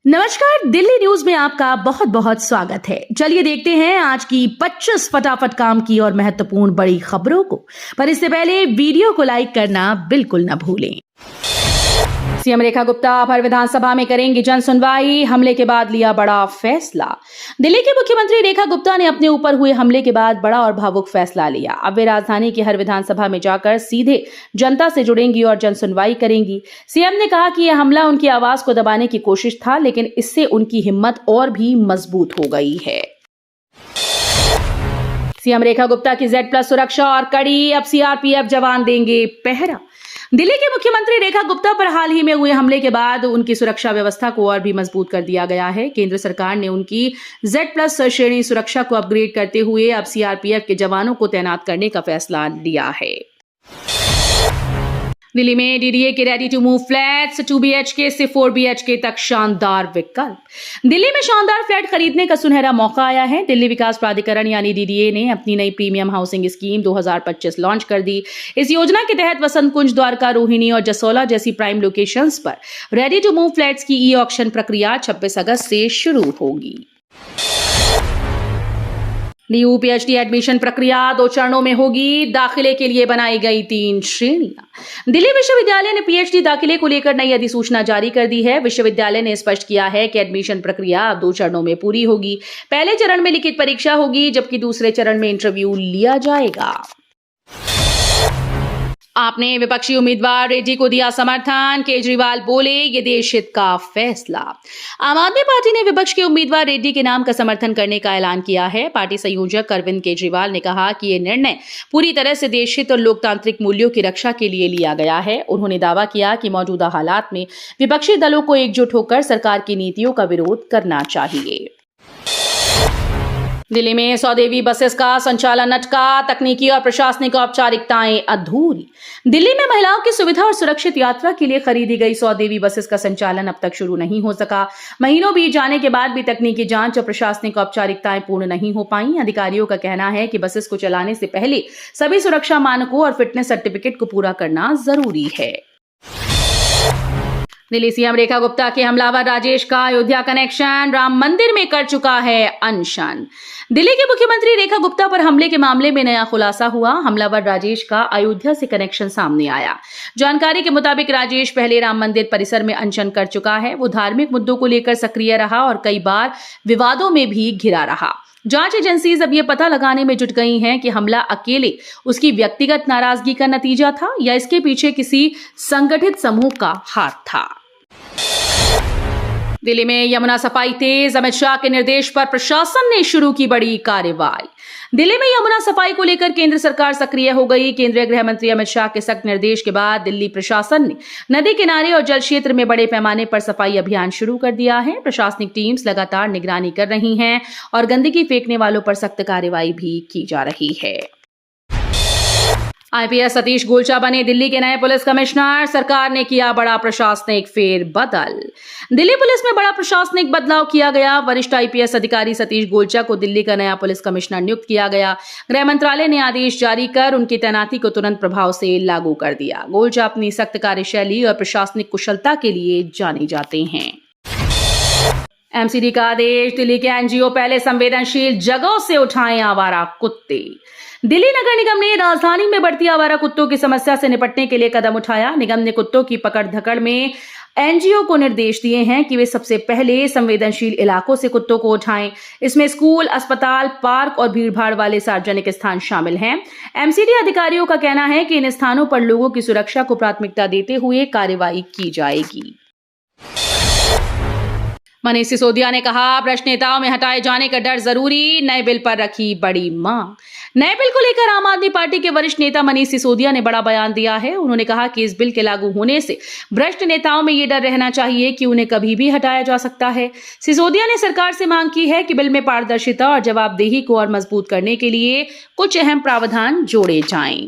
नमस्कार, दिल्ली न्यूज में आपका बहुत बहुत स्वागत है। चलिए देखते हैं आज की 25 फटाफट काम की और महत्वपूर्ण बड़ी खबरों को। पर इससे पहले वीडियो को लाइक करना बिल्कुल न भूलें। सीएम रेखा गुप्ता हर विधानसभा में करेंगी जन सुनवाई, हमले के बाद लिया बड़ा फैसला। दिल्ली की मुख्यमंत्री रेखा गुप्ता ने अपने ऊपर हुए हमले के बाद बड़ा और भावुक फैसला लिया। अब वे राजधानी की हर विधानसभा में जाकर सीधे जनता से जुड़ेंगी और जन सुनवाई करेंगी। सीएम ने कहा कि यह हमला उनकी आवाज को दबाने की कोशिश था, लेकिन इससे उनकी हिम्मत और भी मजबूत हो गई है। सीएम रेखा गुप्ता की Z+ सुरक्षा और कड़ी, अब सीआरपीएफ जवान देंगे पहरा। दिल्ली के मुख्यमंत्री रेखा गुप्ता पर हाल ही में हुए हमले के बाद उनकी सुरक्षा व्यवस्था को और भी मजबूत कर दिया गया है। केंद्र सरकार ने उनकी Z+ श्रेणी सुरक्षा को अपग्रेड करते हुए अब सीआरपीएफ के जवानों को तैनात करने का फैसला लिया है। दिल्ली में डीडीए के ready to move flats 2 BHK से 4 BHK तक शानदार विकल्प। दिल्ली में शानदार फ्लैट खरीदने का सुनहरा मौका आया है। दिल्ली विकास प्राधिकरण यानी डीडीए ने अपनी नई प्रीमियम हाउसिंग स्कीम 2025 लॉन्च कर दी। इस योजना के तहत वसंत कुंज, द्वारका, रोहिणी और जसोला जैसी प्राइम लोकेशंस पर रेडी टू मूव फ्लैट्स की ई ऑक्शन प्रक्रिया 26 अगस्त से शुरू होगी। न्यू पीएचडी एडमिशन प्रक्रिया 2 चरणों में होगी। दाखिले के लिए बनाई गई 3 श्रेणियां। दिल्ली विश्वविद्यालय ने पीएचडी दाखिले को लेकर नई अधिसूचना जारी कर दी है। विश्वविद्यालय ने स्पष्ट किया है कि एडमिशन प्रक्रिया अब 2 चरणों में पूरी होगी। पहले चरण में लिखित परीक्षा होगी, जबकि दूसरे चरण में इंटरव्यू लिया जाएगा। आपने विपक्षी उम्मीदवार रेड्डी को दिया समर्थन, केजरीवाल बोले ये देश हित का फैसला। आम आदमी पार्टी ने विपक्ष के उम्मीदवार रेड्डी के नाम का समर्थन करने का ऐलान किया है। पार्टी संयोजक अरविंद केजरीवाल ने कहा कि ये निर्णय पूरी तरह से देश हित और लोकतांत्रिक मूल्यों की रक्षा के लिए लिया गया है। उन्होंने दावा किया कि मौजूदा हालात में विपक्षी दलों को एकजुट होकर सरकार की नीतियों का विरोध करना चाहिए। दिल्ली में 100 देवी बसेस का संचालन अटका, तकनीकी और प्रशासनिक औपचारिकताएं अधूरी। दिल्ली में महिलाओं की सुविधा और सुरक्षित यात्रा के लिए खरीदी गई 100 देवी बसेस का संचालन अब तक शुरू नहीं हो सका। महीनों बीत जाने के बाद भी तकनीकी जांच और प्रशासनिक औपचारिकताएं पूर्ण नहीं हो पाई। अधिकारियों का कहना है कि बसेस को चलाने से पहले सभी सुरक्षा मानकों और फिटनेस सर्टिफिकेट को पूरा करना जरूरी है। दिल्ली सीएम रेखा गुप्ता के हमलावर राजेश का अयोध्या कनेक्शन, राम मंदिर में कर चुका है अनशन। दिल्ली के मुख्यमंत्री रेखा गुप्ता पर हमले के मामले में नया खुलासा हुआ। हमलावर राजेश का अयोध्या से कनेक्शन सामने आया। जानकारी के मुताबिक राजेश पहले राम मंदिर परिसर में अनशन कर चुका है। वो धार्मिक मुद्दों को लेकर सक्रिय रहा और कई बार विवादों में भी घिरा रहा। जांच एजेंसीज अब ये पता लगाने में जुट गई हैं कि हमला अकेले उसकी व्यक्तिगत नाराजगी का नतीजा था या इसके पीछे किसी संगठित समूह का हाथ था। दिल्ली में यमुना सफाई तेज, अमित शाह के निर्देश पर प्रशासन ने शुरू की बड़ी कार्रवाई। दिल्ली में यमुना सफाई को लेकर केंद्र सरकार सक्रिय हो गई। केंद्रीय गृह मंत्री अमित शाह के सख्त निर्देश के बाद दिल्ली प्रशासन ने नदी किनारे और जल क्षेत्र में बड़े पैमाने पर सफाई अभियान शुरू कर दिया है। प्रशासनिक टीम्स लगातार निगरानी कर रही हैं और गंदगी फेंकने वालों पर सख्त कार्रवाई भी की जा रही है। आईपीएस सतीश गोलचा बने दिल्ली के नए पुलिस कमिश्नर, सरकार ने किया बड़ा प्रशासनिक फेरबदल। दिल्ली पुलिस में बड़ा प्रशासनिक बदलाव किया गया। वरिष्ठ आईपीएस अधिकारी सतीश गोलचा को दिल्ली का नया पुलिस कमिश्नर नियुक्त किया गया। गृह मंत्रालय ने आदेश जारी कर उनकी तैनाती को तुरंत प्रभाव से लागू कर दिया। गोलचा अपनी सख्त कार्यशैली और प्रशासनिक कुशलता के लिए जाने जाते हैं। एमसीडी का आदेश, दिल्ली के एनजीओ पहले संवेदनशील जगहों से उठाएं आवारा कुत्ते। दिल्ली नगर निगम ने राजधानी में बढ़ती आवारा कुत्तों की समस्या से निपटने के लिए कदम उठाया। निगम ने कुत्तों की पकड़ धकड़ में एनजीओ को निर्देश दिए हैं कि वे सबसे पहले संवेदनशील इलाकों से कुत्तों को उठाएं। इसमें स्कूल, अस्पताल, पार्क और भीड़भाड़ वाले सार्वजनिक स्थान शामिल हैं। एमसीडी अधिकारियों का कहना है कि इन स्थानों पर लोगों की सुरक्षा को प्राथमिकता देते हुए कार्रवाई की जाएगी। मनीष सिसोदिया ने कहा, भ्रष्ट नेताओं में हटाए जाने का डर जरूरी, नए बिल पर रखी बड़ी मांग। नए बिल को लेकर आम आदमी पार्टी के वरिष्ठ नेता मनीष सिसोदिया ने बड़ा बयान दिया है। उन्होंने कहा कि इस बिल के लागू होने से भ्रष्ट नेताओं में ये डर रहना चाहिए कि उन्हें कभी भी हटाया जा सकता है। सिसोदिया ने सरकार से मांग की है कि बिल में पारदर्शिता और जवाबदेही को और मजबूत करने के लिए कुछ अहम प्रावधान जोड़े जाएं।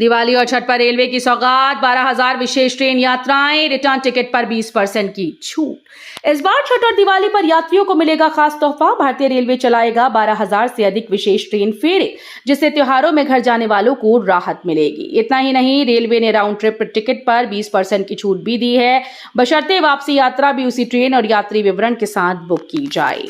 दिवाली और छठ पर रेलवे की सौगात, 12,000 विशेष ट्रेन यात्राएं, रिटर्न टिकट पर 20% की छूट। इस बार छठ और दिवाली पर यात्रियों को मिलेगा खास तोहफा। भारतीय रेलवे चलाएगा 12,000 से अधिक विशेष ट्रेन फेरे, जिससे त्योहारों में घर जाने वालों को राहत मिलेगी। इतना ही नहीं, रेलवे ने राउंड ट्रिप टिकट पर 20% की छूट भी दी है, बशर्ते वापसी यात्रा भी उसी ट्रेन और यात्री विवरण के साथ बुक की जाए।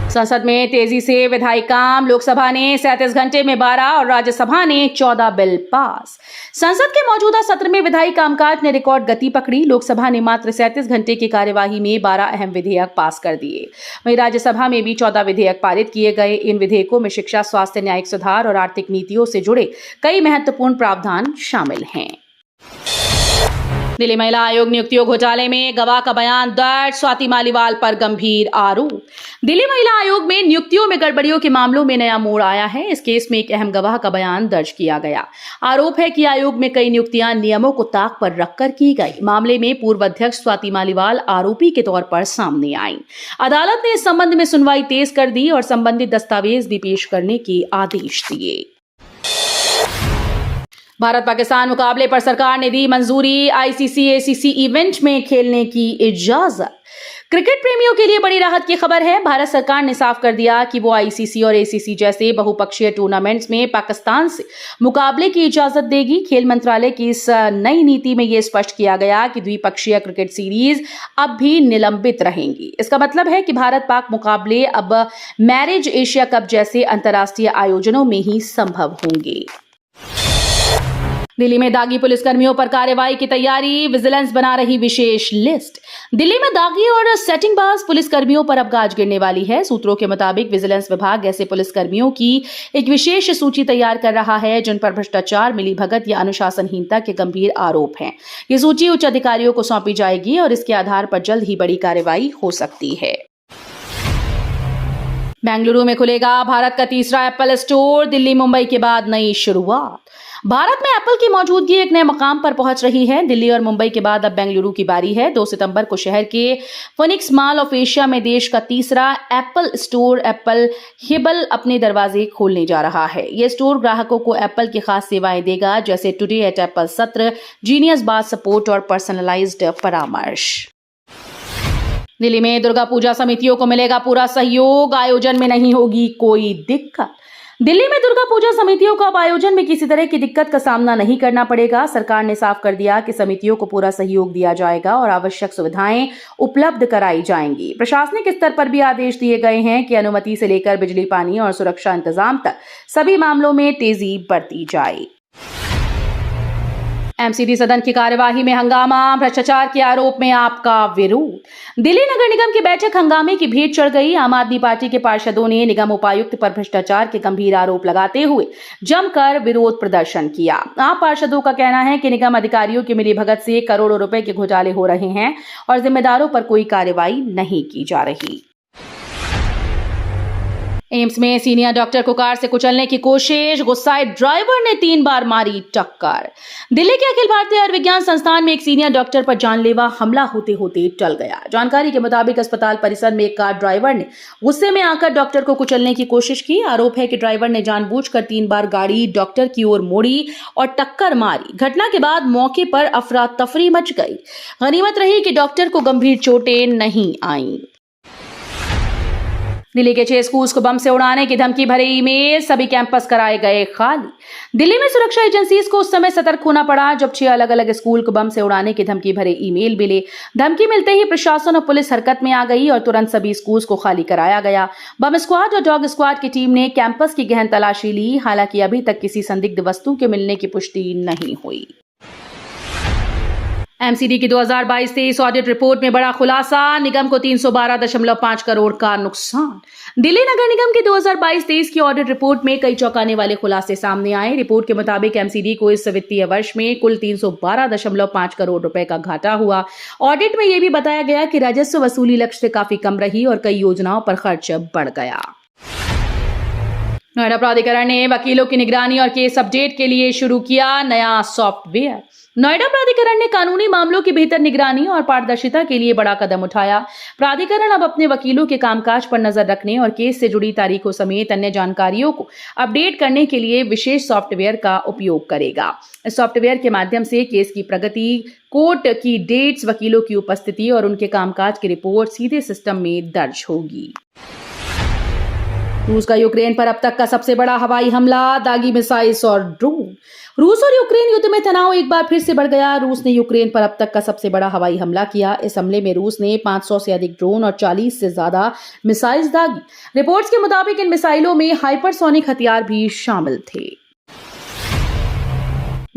संसद में तेजी से विधायी काम, लोकसभा ने 37 घंटे में 12 और राज्यसभा ने 14 बिल पास। संसद के मौजूदा सत्र में विधायी कामकाज ने रिकॉर्ड गति पकड़ी। लोकसभा ने मात्र 37 घंटे की कार्यवाही में 12 अहम विधेयक पास कर दिए। वहीं राज्यसभा में भी 14 विधेयक पारित किए गए। इन विधेयकों में शिक्षा, स्वास्थ्य, न्यायिक सुधार और आर्थिक नीतियों से जुड़े कई महत्वपूर्ण प्रावधान शामिल हैं। दिल्ली महिला आयोग नियुक्तियों घोटाले में गवाह का बयान दर्ज, स्वाति मालीवाल पर गंभीर आरोप। दिल्ली महिला आयोग में नियुक्तियों में गड़बड़ियों के मामलों में नया मोड़ आया है। इस केस में एक अहम गवाह का बयान दर्ज किया गया। आरोप है कि आयोग में कई नियुक्तियां नियमों को ताक पर रखकर की गई। मामले में पूर्व अध्यक्ष स्वाति मालीवाल आरोपी के तौर पर सामने आई। अदालत ने इस संबंध में सुनवाई तेज कर दी और संबंधित दस्तावेज भी पेश करने के आदेश दिए। भारत पाकिस्तान मुकाबले पर सरकार ने दी मंजूरी, आईसीसी एसीसी इवेंट में खेलने की इजाजत। क्रिकेट प्रेमियों के लिए बड़ी राहत की खबर है। भारत सरकार ने साफ कर दिया कि वो आईसीसी और एसीसी जैसे बहुपक्षीय टूर्नामेंट्स में पाकिस्तान से मुकाबले की इजाजत देगी। खेल मंत्रालय की इस नई नीति में यह स्पष्ट किया गया कि द्विपक्षीय क्रिकेट सीरीज अब भी निलंबित रहेंगी। इसका मतलब है कि भारत पाक मुकाबले अब मैरिज एशिया कप जैसे अंतर्राष्ट्रीय आयोजनों में ही संभव होंगे। दिल्ली में दागी पुलिसकर्मियों पर कार्रवाई की तैयारी, विजिलेंस बना रही विशेष लिस्ट। दिल्ली में दागी और सेटिंगबाज पुलिसकर्मियों पर अब गाज गिरने वाली है। सूत्रों के मुताबिक विजिलेंस विभाग ऐसे पुलिसकर्मियों की एक विशेष सूची तैयार कर रहा है जिन पर भ्रष्टाचार, मिलीभगत या अनुशासनहीनता के गंभीर आरोप हैं। ये सूची उच्च अधिकारियों को सौंपी जाएगी और इसके आधार पर जल्द ही बड़ी कार्रवाई हो सकती है। बेंगलुरु में खुलेगा भारत का तीसरा एप्पल स्टोर, दिल्ली मुंबई के बाद नई शुरुआत। भारत में एप्पल की मौजूदगी एक नए मकाम पर पहुंच रही है। दिल्ली और मुंबई के बाद अब बेंगलुरु की बारी है। 2 सितंबर को शहर के फिनिक्स मॉल ऑफ एशिया में देश का तीसरा एप्पल स्टोर एप्पल हिबल अपने दरवाजे खोलने जा रहा है। यह स्टोर ग्राहकों को एप्पल की खास सेवाएं देगा, जैसे टुडे एट एप्पल सत्र, जीनियस बात सपोर्ट और पर्सनलाइज्ड परामर्श। दिल्ली में दुर्गा पूजा समितियों को मिलेगा पूरा सहयोग, आयोजन में नहीं होगी कोई दिक्कत। दिल्ली में दुर्गा पूजा समितियों को अब आयोजन में किसी तरह की दिक्कत का सामना नहीं करना पड़ेगा। सरकार ने साफ कर दिया कि समितियों को पूरा सहयोग दिया जाएगा और आवश्यक सुविधाएं उपलब्ध कराई जाएंगी। प्रशासनिक स्तर पर भी आदेश दिए गए हैं कि अनुमति से लेकर बिजली, पानी और सुरक्षा इंतजाम तक सभी मामलों में तेजी बरती जाए। एमसीडी सदन की कार्यवाही में हंगामा, भ्रष्टाचार के आरोप में आपका विरोध। दिल्ली नगर निगम की बैठक हंगामे की भेंट चढ़ गई। आम आदमी पार्टी के पार्षदों ने निगम उपायुक्त पर भ्रष्टाचार के गंभीर आरोप लगाते हुए जमकर विरोध प्रदर्शन किया। आप पार्षदों का कहना है कि निगम अधिकारियों की मिलीभगत से करोड़ों रुपए के घोटाले हो रहे हैं और जिम्मेदारों पर कोई कार्रवाई नहीं की जा रही। एम्स में सीनियर डॉक्टर को कार से कुचलने की कोशिश, गुस्साए ड्राइवर ने 3 बार मारी टक्कर। दिल्ली के अखिल भारतीय आयुर्विज्ञान संस्थान में एक सीनियर डॉक्टर पर जानलेवा हमला होते होते टल गया। जानकारी के मुताबिक अस्पताल परिसर में एक कार ड्राइवर ने गुस्से में आकर डॉक्टर को कुचलने की कोशिश की। आरोप है कि ड्राइवर ने जानबूझकर 3 बार गाड़ी डॉक्टर की ओर मोड़ी और टक्कर मारी। घटना के बाद मौके पर अफरा तफरी मच गई। गनीमत रही कि डॉक्टर को गंभीर चोटें नहीं आईं। दिल्ली के 6 स्कूल्स को बम से उड़ाने की धमकी भरे ईमेल, सभी कैंपस कराए गए खाली। दिल्ली में सुरक्षा एजेंसीज को उस समय सतर्क होना पड़ा जब 6 अलग अलग स्कूल को बम से उड़ाने की धमकी भरे ईमेल मिले। धमकी मिलते ही प्रशासन और पुलिस हरकत में आ गई और तुरंत सभी स्कूल्स को खाली कराया गया। बम स्क्वाड और डॉग स्क्वाड की टीम ने कैंपस की गहन तलाशी ली। हालांकि अभी तक किसी संदिग्ध वस्तु के मिलने की पुष्टि नहीं हुई। एमसीडी की 2022-23 ऑडिट रिपोर्ट में बड़ा खुलासा, निगम को 312.5 करोड़ का नुकसान। दिल्ली नगर निगम की 2022-23 की ऑडिट रिपोर्ट में कई चौंकाने वाले खुलासे सामने आए। रिपोर्ट के मुताबिक एमसीडी को इस वित्तीय वर्ष में कुल 312.5 करोड़ रुपए का घाटा हुआ। ऑडिट में यह भी बताया गया कि राजस्व वसूली लक्ष्य से काफी कम रही और कई योजनाओं पर खर्च बढ़ गया। नोएडा प्राधिकरण ने वकीलों की निगरानी और केस अपडेट के लिए शुरू किया नया सॉफ्टवेयर। नोएडा प्राधिकरण ने कानूनी मामलों की बेहतर निगरानी और पारदर्शिता के लिए बड़ा कदम उठाया। प्राधिकरण अब अपने वकीलों के कामकाज पर नजर रखने और केस से जुड़ी तारीखों समेत अन्य जानकारियों को अपडेट करने के लिए विशेष सॉफ्टवेयर का उपयोग करेगा। इस सॉफ्टवेयर के माध्यम से केस की प्रगति, कोर्ट की डेट्स, वकीलों की उपस्थिति और उनके कामकाज की रिपोर्ट सीधे सिस्टम में दर्ज होगी। रूस का यूक्रेन पर अब तक का सबसे बड़ा हवाई हमला, दागी मिसाइल्स और ड्रोन। रूस और यूक्रेन युद्ध में तनाव एक बार फिर से बढ़ गया। रूस ने यूक्रेन पर अब तक का सबसे बड़ा हवाई हमला किया। इस हमले में रूस ने 500 से अधिक ड्रोन और 40 से ज्यादा मिसाइल्स दागी। रिपोर्ट्स के मुताबिक इन मिसाइलों में हाइपरसोनिक हथियार भी शामिल थे।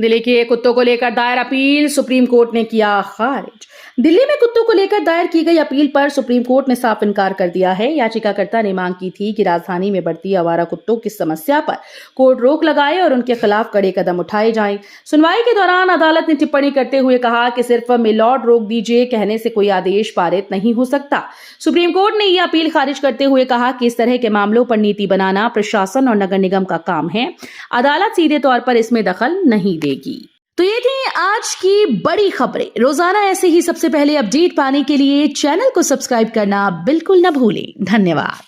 दिल्ली के कुत्तों को लेकर दायर अपील, सुप्रीम कोर्ट ने किया खारिज। दिल्ली में कुत्तों को लेकर दायर की गई अपील पर सुप्रीम कोर्ट ने साफ इनकार कर दिया है। याचिकाकर्ता ने मांग की थी कि राजधानी में बढ़ती आवारा कुत्तों की समस्या पर कोर्ट रोक लगाए और उनके खिलाफ कड़े कदम उठाए जाएं। सुनवाई के दौरान अदालत ने टिप्पणी करते हुए कहा कि सिर्फ मिलॉर्ड रोक दीजिए कहने से कोई आदेश पारित नहीं हो सकता। सुप्रीम कोर्ट ने यह अपील खारिज करते हुए कहा कि इस तरह के मामलों पर नीति बनाना प्रशासन और नगर निगम का काम है। अदालत सीधे तौर पर इसमें दखल नहीं देगी। तो ये थी आज की बड़ी खबरें। रोजाना ऐसे ही सबसे पहले अपडेट पाने के लिए चैनल को सब्सक्राइब करना बिल्कुल न भूलें। धन्यवाद।